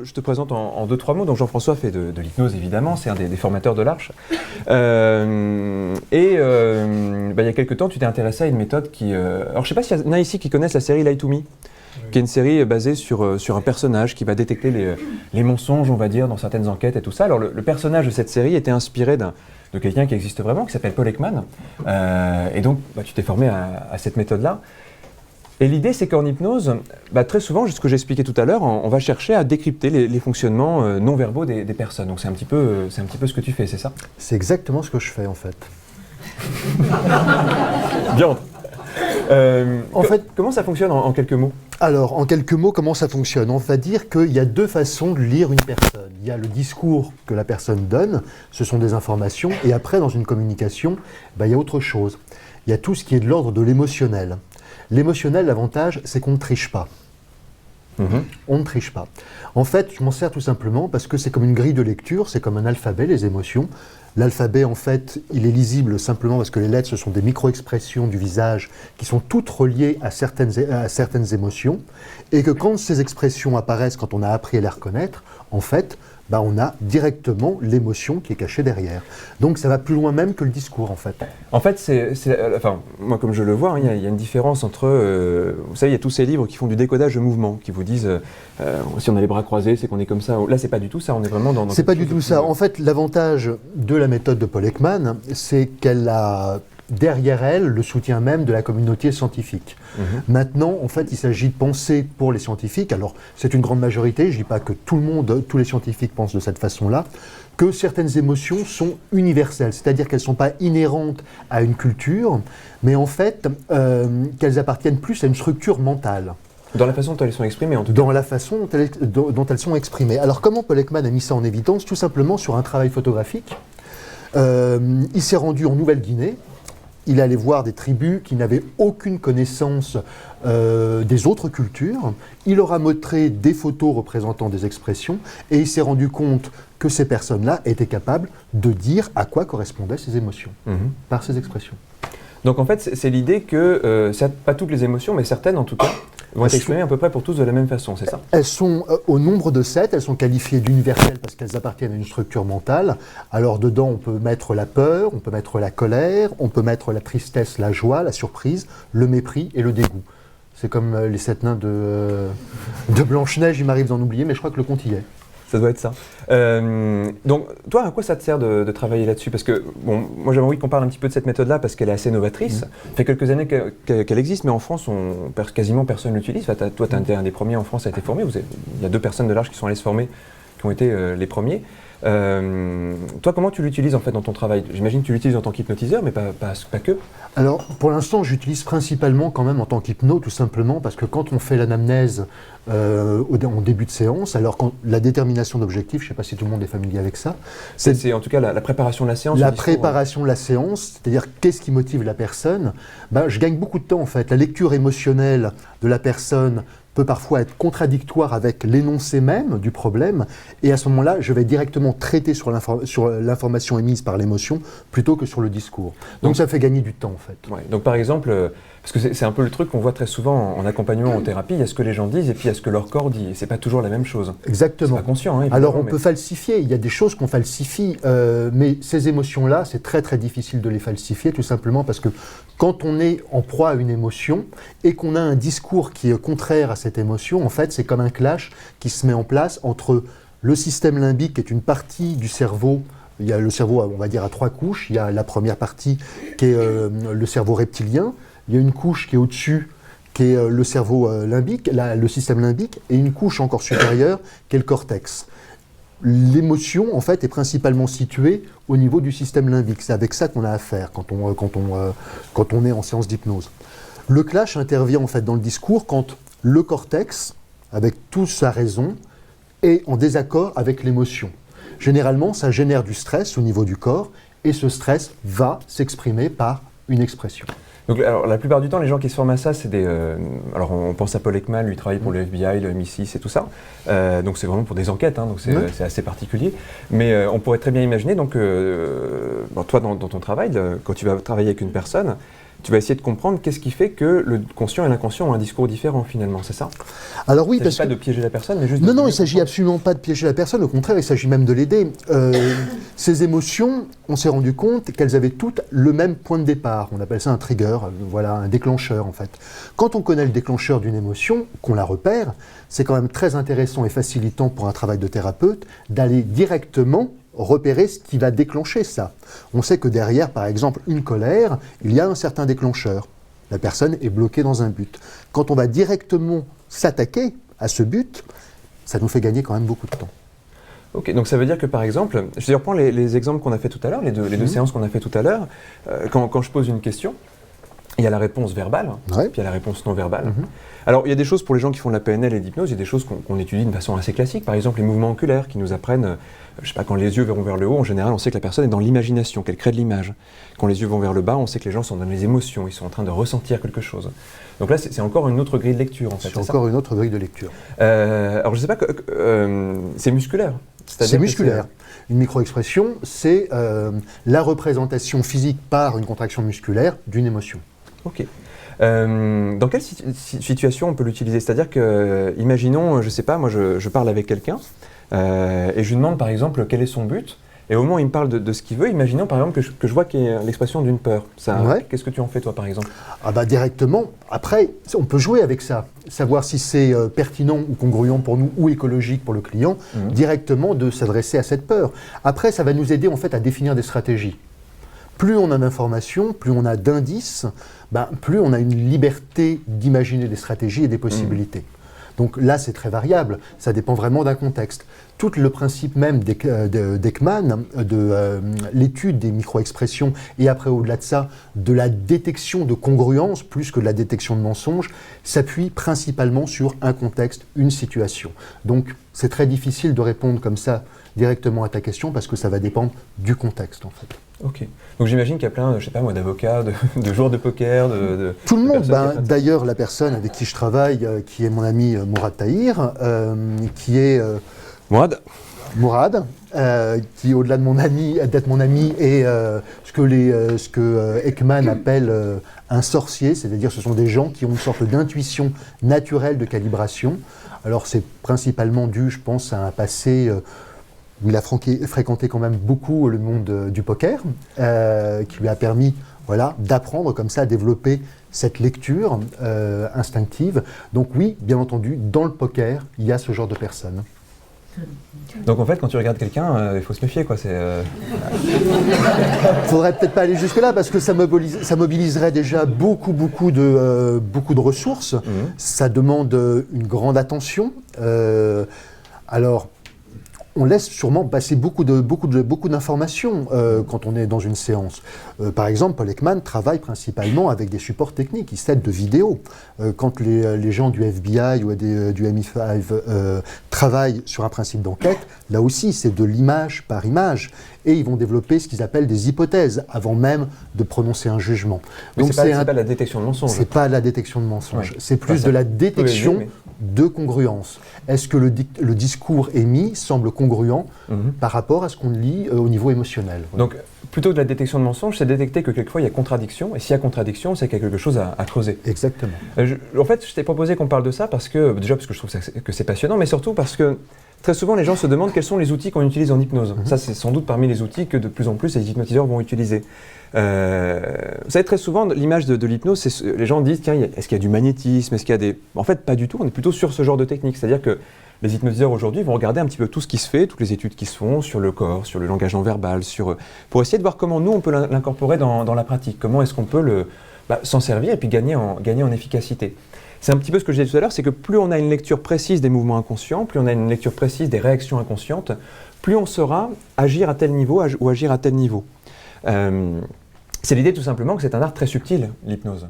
Je te présente en 2-3 mots. Donc Jean-François fait de l'hypnose, évidemment, c'est un des formateurs de l'Arche. Il y a quelques temps, tu t'es intéressé à une méthode qui... alors je ne sais pas s'il y en a ici qui connaissent la série Lie to Me, qui est une série basée sur un personnage qui va détecter les mensonges, on va dire, dans certaines enquêtes et tout ça. Alors le personnage de cette série était inspiré de quelqu'un qui existe vraiment, qui s'appelle Paul Ekman. Et donc tu t'es formé à cette méthode-là. Et l'idée, c'est qu'en hypnose, très souvent, ce que j'expliquais tout à l'heure, on va chercher à décrypter les fonctionnements non-verbaux des personnes. Donc c'est un petit peu ce que tu fais, c'est ça? C'est exactement ce que je fais en fait. Bien. Comment ça fonctionne en quelques mots? Alors, en quelques mots, comment ça fonctionne? On va dire qu'il y a deux façons de lire une personne. Il y a le discours que la personne donne, ce sont des informations, et après, dans une communication, il y a autre chose. Il y a tout ce qui est de l'ordre de l'émotionnel. L'émotionnel, l'avantage, c'est qu'on ne triche pas. On ne triche pas. En fait, je m'en sers tout simplement parce que c'est comme une grille de lecture, c'est comme un alphabet, les émotions. L'alphabet, en fait, il est lisible simplement parce que les lettres, ce sont des micro-expressions du visage qui sont toutes reliées à certaines émotions, et que quand ces expressions apparaissent, quand on a appris à les reconnaître, en fait, on a directement l'émotion qui est cachée derrière. Donc ça va plus loin même que le discours, en fait. En fait, moi comme je le vois, il y a une différence entre... vous savez, il y a tous ces livres qui font du décodage de mouvement, qui vous disent si on a les bras croisés, c'est qu'on est comme ça. Là, c'est pas du tout ça, on est vraiment dans... C'est pas du tout ça. En fait, l'avantage de la méthode de Paul Ekman, c'est qu'elle a derrière elle le soutien même de la communauté scientifique. Maintenant, en fait, il s'agit de penser pour les scientifiques. Alors, c'est une grande majorité, je ne dis pas que tous les scientifiques pensent de cette façon-là, que certaines émotions sont universelles, c'est-à-dire qu'elles ne sont pas inhérentes à une culture, mais en fait, qu'elles appartiennent plus à une structure mentale. Dans la façon dont elles sont exprimées, en tout cas. Dans la façon dont elles sont exprimées. Alors, comment Paul Ekman a mis ça en évidence? Tout simplement sur un travail photographique. Il s'est rendu en Nouvelle-Guinée. Il allait voir des tribus qui n'avaient aucune connaissance des autres cultures. Il leur a montré des photos représentant des expressions et il s'est rendu compte que ces personnes-là étaient capables de dire à quoi correspondaient ces émotions par ces expressions. Donc en fait, c'est l'idée que, pas toutes les émotions, mais certaines en tout cas, vont être exprimées à peu près pour tous de la même façon, c'est ça? Elles sont au nombre de 7, elles sont qualifiées d'universelles parce qu'elles appartiennent à une structure mentale. Alors dedans, on peut mettre la peur, on peut mettre la colère, on peut mettre la tristesse, la joie, la surprise, le mépris et le dégoût. C'est comme les 7 nains de Blanche-Neige, il m'arrive d'en oublier, mais je crois que le compte y est. Ça doit être ça. Donc, toi, à quoi ça te sert de travailler là-dessus? Parce que, moi j'avais envie qu'on parle un petit peu de cette méthode-là parce qu'elle est assez novatrice. Ça fait quelques années qu'elle existe, mais en France, quasiment personne ne l'utilise. Toi, tu es un des premiers en France à être formé. Il y a 2 personnes de l'Arche qui sont allées se former, qui ont été les premiers. Toi, comment tu l'utilises en fait dans ton travail? J'imagine que tu l'utilises en tant qu'hypnotiseur, mais pas que. Alors, pour l'instant, j'utilise principalement quand même en tant qu'hypno, tout simplement parce que quand on fait l'anamnèse en début de séance, alors quand la détermination d'objectifs, je ne sais pas si tout le monde est familier avec ça. C'est en tout cas la préparation de la séance. La préparation de la séance, c'est-à-dire qu'est-ce qui motive la personne. Je gagne beaucoup de temps en fait. La lecture émotionnelle de la personne peut parfois être contradictoire avec l'énoncé même du problème, et à ce moment-là, je vais directement traiter sur l'information émise par l'émotion plutôt que sur le discours. Donc ça fait gagner du temps en fait. Ouais, donc par exemple, parce que c'est un peu le truc qu'on voit très souvent en accompagnement en thérapie, il y a ce que les gens disent et puis il y a ce que leur corps dit, et c'est pas toujours la même chose. Exactement. C'est pas conscient, hein, alors on peut falsifier, il y a des choses qu'on falsifie, mais ces émotions-là, c'est très très difficile de les falsifier, tout simplement parce que quand on est en proie à une émotion et qu'on a un discours qui est contraire à cette émotion, en fait, c'est comme un clash qui se met en place entre le système limbique, qui est une partie du cerveau. Il y a le cerveau, on va dire, à 3 couches. Il y a la première partie qui est le cerveau reptilien. Il y a une couche qui est au-dessus, qui est le cerveau limbique, le système limbique, et une couche encore supérieure, qui est le cortex. L'émotion, en fait, est principalement située au niveau du système limbique. C'est avec ça qu'on a affaire quand on est en séance d'hypnose. Le clash intervient, en fait, dans le discours quand le cortex, avec toute sa raison, est en désaccord avec l'émotion. Généralement, ça génère du stress au niveau du corps, et ce stress va s'exprimer par une expression. Donc, alors, la plupart du temps, les gens qui se forment à ça, c'est des... alors, on pense à Paul Ekman, lui, il travaille pour le FBI, le MI6 et tout ça. Donc, c'est vraiment pour des enquêtes, hein, donc c'est assez particulier. Mais on pourrait très bien imaginer, donc, toi, dans ton travail, quand tu vas travailler avec une personne, tu vas essayer de comprendre qu'est-ce qui fait que le conscient et l'inconscient ont un discours différent finalement, c'est ça? Alors oui, il ne s'agit pas de piéger la personne, mais juste Non, non, il ne s'agit absolument pas de piéger la personne, au contraire, il s'agit même de l'aider. Ces émotions, on s'est rendu compte qu'elles avaient toutes le même point de départ. On appelle ça un trigger, voilà, un déclencheur en fait. Quand on connaît le déclencheur d'une émotion, qu'on la repère, c'est quand même très intéressant et facilitant pour un travail de thérapeute d'aller directement repérer ce qui va déclencher ça. On sait que derrière, par exemple, une colère, il y a un certain déclencheur. La personne est bloquée dans un but. Quand on va directement s'attaquer à ce but, ça nous fait gagner quand même beaucoup de temps. Ok, donc ça veut dire que par exemple, je reprends les exemples qu'on a fait tout à l'heure, les deux séances qu'on a fait tout à l'heure, quand je pose une question, il y a la réponse verbale, puis il y a la réponse non verbale. Alors il y a des choses pour les gens qui font de la PNL et de l'hypnose, il y a des choses qu'on étudie de façon assez classique, par exemple les mouvements oculaires qui nous apprennent, je sais pas, quand les yeux vont vers le haut, en général on sait que la personne est dans l'imagination, qu'elle crée de l'image. Quand les yeux vont vers le bas, on sait que les gens sont dans les émotions, ils sont en train de ressentir quelque chose. Donc là c'est encore une autre grille de lecture en fait. C'est encore une autre grille de lecture. Alors je sais pas, c'est musculaire. C'est musculaire. Une micro-expression, c'est la représentation physique par une contraction musculaire d'une émotion. Ok. Dans quelle situation on peut l'utiliser? C'est-à-dire que, imaginons, je ne sais pas, moi je parle avec quelqu'un et je lui demande par exemple quel est son but, et au moment où il me parle de ce qu'il veut, imaginons par exemple que je vois qu'il y a l'expression d'une peur. Qu'est-ce que tu en fais toi par exemple? Ah bah directement, après on peut jouer avec ça, savoir si c'est pertinent ou congruent pour nous ou écologique pour le client, directement de s'adresser à cette peur. Après ça va nous aider en fait à définir des stratégies. Plus on a d'informations, plus on a d'indices, plus on a une liberté d'imaginer des stratégies et des possibilités. Donc là, c'est très variable, ça dépend vraiment d'un contexte. Tout le principe même d'Ekman, de l'étude des micro-expressions, et après, au-delà de ça, de la détection de congruence, plus que de la détection de mensonges, s'appuie principalement sur un contexte, une situation. Donc, c'est très difficile de répondre comme ça directement à ta question, parce que ça va dépendre du contexte, en fait. Ok. Donc j'imagine qu'il y a plein, je sais pas moi, d'avocats, de joueurs de poker, tout le monde. D'ailleurs, la personne avec qui je travaille, qui est mon ami Mourad Tahir, qui est Mourad, qui au-delà de d'être mon ami, est ce que Ekman appelle un sorcier, c'est-à-dire ce sont des gens qui ont une sorte d'intuition naturelle de calibration. Alors c'est principalement dû, je pense, à un passé où il a fréquenté quand même beaucoup le monde du poker, qui lui a permis d'apprendre comme ça à développer cette lecture instinctive. Donc oui, bien entendu, dans le poker, il y a ce genre de personnes. Donc en fait, quand tu regardes quelqu'un, il faut se méfier, quoi. Faudrait peut-être pas aller jusque-là parce que ça mobiliserait déjà beaucoup de ressources. Ça demande une grande attention. Alors, on laisse sûrement passer beaucoup d'informations quand on est dans une séance. Par exemple, Paul Ekman travaille principalement avec des supports techniques, il s'aide de vidéos. Quand les gens du FBI ou du MI5 travaillent sur un principe d'enquête, là aussi c'est de l'image par image. Et ils vont développer ce qu'ils appellent des hypothèses avant même de prononcer un jugement. Donc c'est pas la détection de mensonges. C'est pas la détection de mensonges, c'est plus de la détection de congruence. Est-ce que le discours émis semble congruent par rapport à ce qu'on lit au niveau émotionnel? Donc plutôt que de la détection de mensonges, c'est détecter que quelquefois il y a contradiction, et s'il y a contradiction, c'est qu'il y a quelque chose à creuser. Exactement. En fait, je t'ai proposé qu'on parle de ça parce que je trouve que c'est passionnant, mais surtout parce que très souvent, les gens se demandent quels sont les outils qu'on utilise en hypnose. Ça, c'est sans doute parmi les outils que de plus en plus les hypnotiseurs vont utiliser. Vous savez, très souvent, l'image de l'hypnose, les gens disent, tiens, est-ce qu'il y a du magnétisme? Est-ce qu'il y a des... En fait, pas du tout. On est plutôt sur ce genre de technique. C'est-à-dire que les hypnotiseurs aujourd'hui vont regarder un petit peu tout ce qui se fait, toutes les études qui se font sur le corps, sur le langage non verbal, pour essayer de voir comment nous, on peut l'incorporer dans la pratique. Comment est-ce qu'on peut s'en servir et puis gagner en efficacité. C'est un petit peu ce que je disais tout à l'heure, c'est que plus on a une lecture précise des mouvements inconscients, plus on a une lecture précise des réactions inconscientes, plus on saura agir à tel niveau ou agir à tel niveau. C'est l'idée tout simplement que c'est un art très subtil, l'hypnose.